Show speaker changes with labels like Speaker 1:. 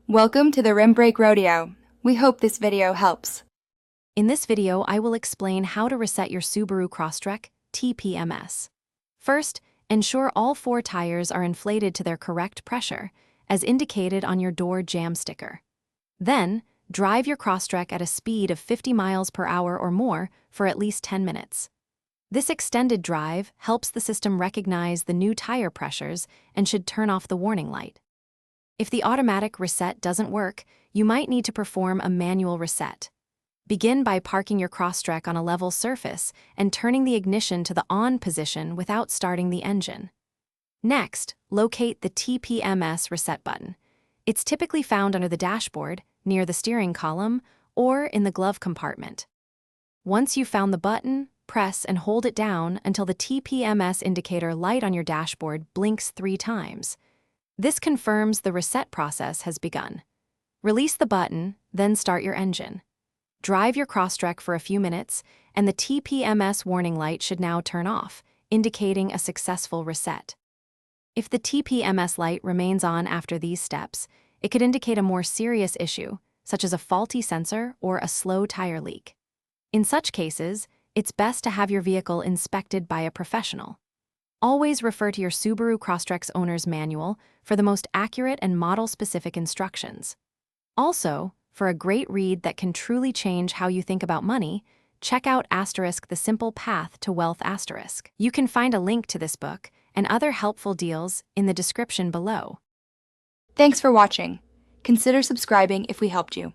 Speaker 1: Welcome to the Rim Brake Rodeo. We hope this video helps.
Speaker 2: In this video, I will explain how to reset your Subaru Crosstrek Tpms. First, ensure all 4 tires are inflated to their correct pressure, as indicated on your door jam sticker. Then, drive your Crosstrek at a speed of 50 miles per hour or more for at least 10 minutes. This extended drive helps the system recognize the new tire pressures and should turn off the warning light. If the automatic reset doesn't work, you might need to perform a manual reset. Begin by parking your Crosstrek on a level surface and turning the ignition to the on position without starting the engine. Next, locate the Tpms reset button. It's typically found under the dashboard, near the steering column, or in the glove compartment. Once you've found the button, press and hold it down until the Tpms indicator light on your dashboard blinks 3 times. This confirms the reset process has begun. Release the button, then start your engine. Drive your Crosstrek for a few minutes, and the Tpms warning light should now turn off, indicating a successful reset. If the Tpms light remains on after these steps, it could indicate a more serious issue, such as a faulty sensor or a slow tire leak. In such cases, it's best to have your vehicle inspected by a professional. Always refer to your Subaru Crosstrek's owner's manual for the most accurate and model-specific instructions. Also, for a great read that can truly change how you think about money, check out The Simple Path to Wealth. You can find a link to this book and other helpful deals in the description below.
Speaker 1: Thanks for watching. Consider subscribing if we helped you.